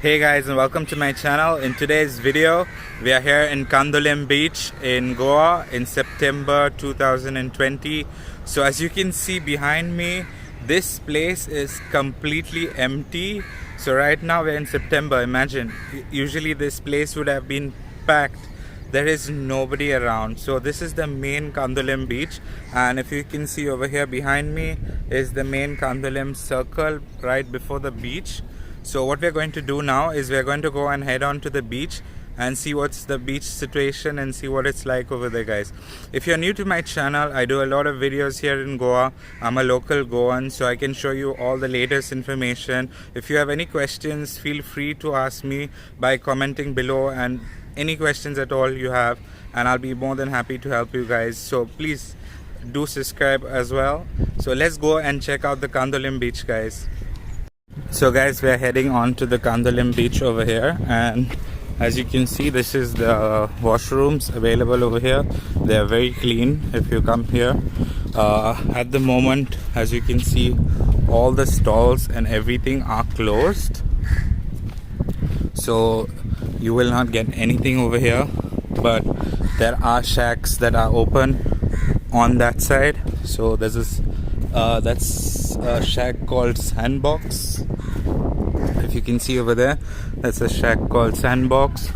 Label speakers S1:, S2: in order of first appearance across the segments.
S1: Hey guys, and welcome to my channel. In today's video we are here in Candolim beach in Goa in September 2020. So as you can see behind me, this place is completely empty. So right now we're in September. Imagine, usually this place would have been packed. There is nobody around. So this is the main Candolim beach, and if you can see over here behind me is the main Candolim circle right before the beach. So what we're going to do now is we're going to go and head on to the beach and see what's the beach situation and see what it's like over there, guys. If you're new to my channel, I do a lot of videos here in Goa. I'm a local Goan, so I can show you all the latest information. If you have any questions, feel free to ask me by commenting below, and any questions at all you have, and I'll be more than happy to help you guys. So please do subscribe as well. So let's go and check out the Candolim beach, guys. So guys, we're heading on to the Candolim beach over here, and as you can see, this is the washrooms available over here. They are very clean if you come here. At the moment, as you can see, all the stalls and everything are closed, so you will not get anything over here, but there are shacks that are open on that side. So there's this that's a shack called Sandbox. If you can see over there, that's a shack called Sandbox.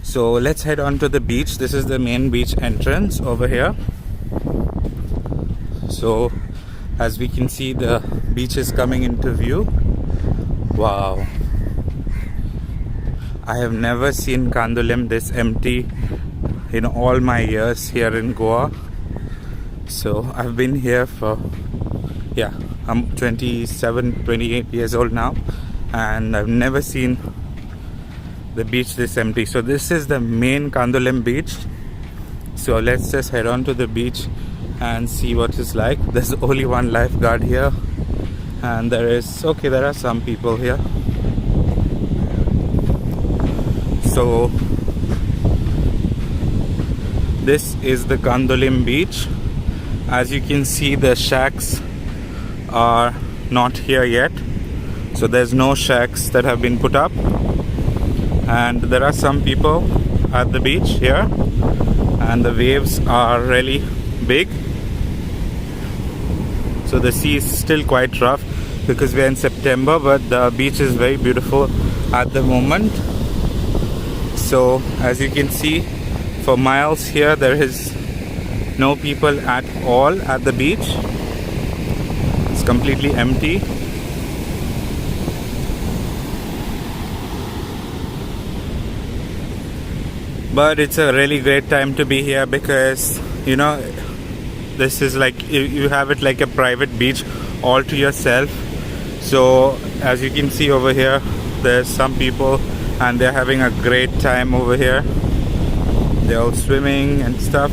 S1: So let's head on to the beach. This is the main beach entrance over here. So as we can see, the beach is coming into view. Wow, I have never seen Candolim this empty in all my years here in Goa. So I've been here for, I'm 28 years old now, and I've never seen the beach this empty. So this is the main Candolim beach. So let's just head on to the beach and see what it's like. There's only one lifeguard here, and there are some people here. So this is the Candolim beach. As you can see, the shacks are not here yet. So there's no shacks that have been put up, and there are some people at the beach here, and the waves are really big. So the sea is still quite rough because we're in September, but the beach is very beautiful at the moment. So as you can see, for miles here there is no people at all at the beach. It's completely empty. But it's a really great time to be here because, you know, this is like, you have it like a private beach all to yourself. So as you can see over here, there's some people and they're having a great time over here. They're all swimming and stuff.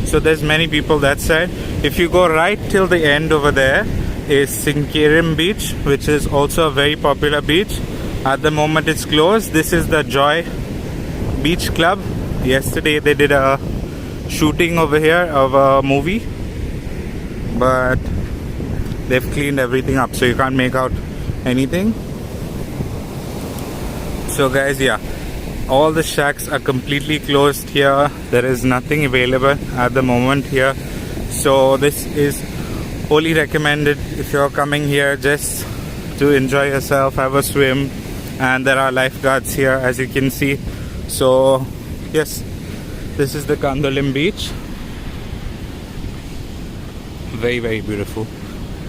S1: So there's many people that side. If you go right till the end over there is Sinkirim beach, which is also a very popular beach. At the moment it's closed. This is the Joy Beach Club. Yesterday they did a shooting over here of a movie, but they've cleaned everything up, so you can't make out anything. So guys, all the shacks are completely closed here. There is nothing available at the moment here. So this is only recommended if you're coming here just to enjoy yourself, have a swim, and there are lifeguards here as you can see. So yes, this is the Candolim beach. Very, very beautiful.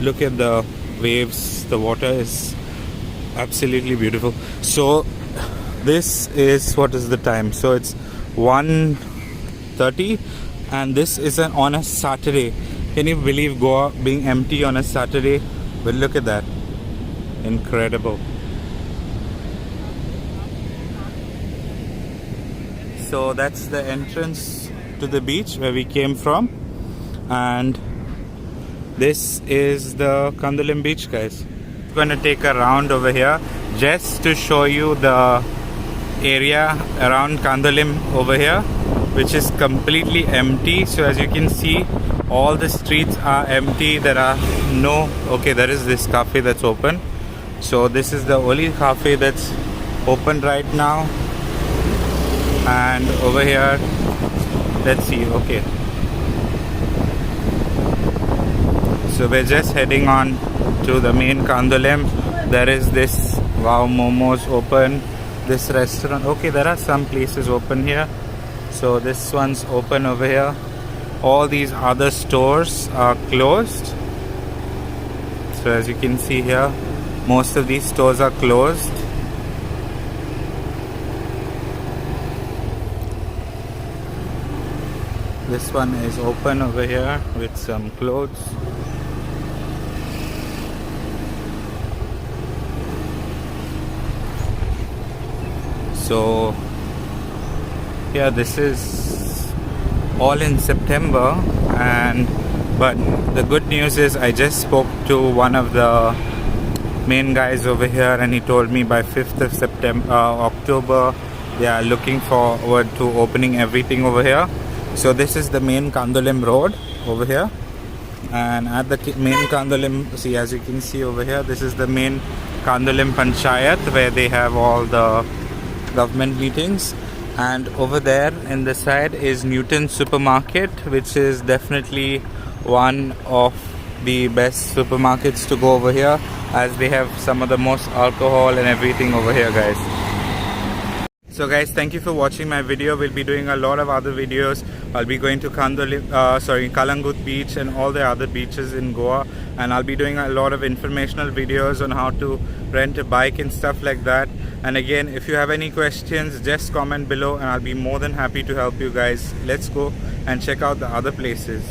S1: Look at the waves. The water is absolutely beautiful. So this is, what is the time? So it's 1:30, and this is on a Saturday. Can you believe Goa being empty on a Saturday? But look at that. Incredible. So that's the entrance to the beach where we came from, and this is the Candolim beach, guys. I'm gonna take a round over here just to show you the area around Candolim over here, which is completely empty. So as you can see, all the streets are empty. There are no, okay, there is this cafe that's open, So this is the only cafe that's open right now. And over here, let's see. Okay, so we're just heading on to the main Candolim. There is this Wow Momos open, this restaurant. Okay, there are some places open here. So this one's open over here. All these other stores are closed. So as you can see here, most of these stores are closed. This one is open over here with some clothes. So yeah, this is all in September, but the good news is I just spoke to one of the main guys over here, and he told me by 5th of October they are looking forward to opening everything over here. So this is the main Candolim road over here, and at the main Candolim, see, as you can see over here, this is the main Candolim Panchayat where they have all the government meetings. And over there in the side is Newton Supermarket, which is definitely one of the best supermarkets to go over here, as they have some of the most alcohol and everything over here, guys. So guys, thank you for watching my video. We'll be doing a lot of other videos. I'll be going to Kalangut beach and all the other beaches in Goa, and I'll be doing a lot of informational videos on how to rent a bike and stuff like that. And again, if you have any questions, just comment below and I'll be more than happy to help you guys. Let's go and check out the other places.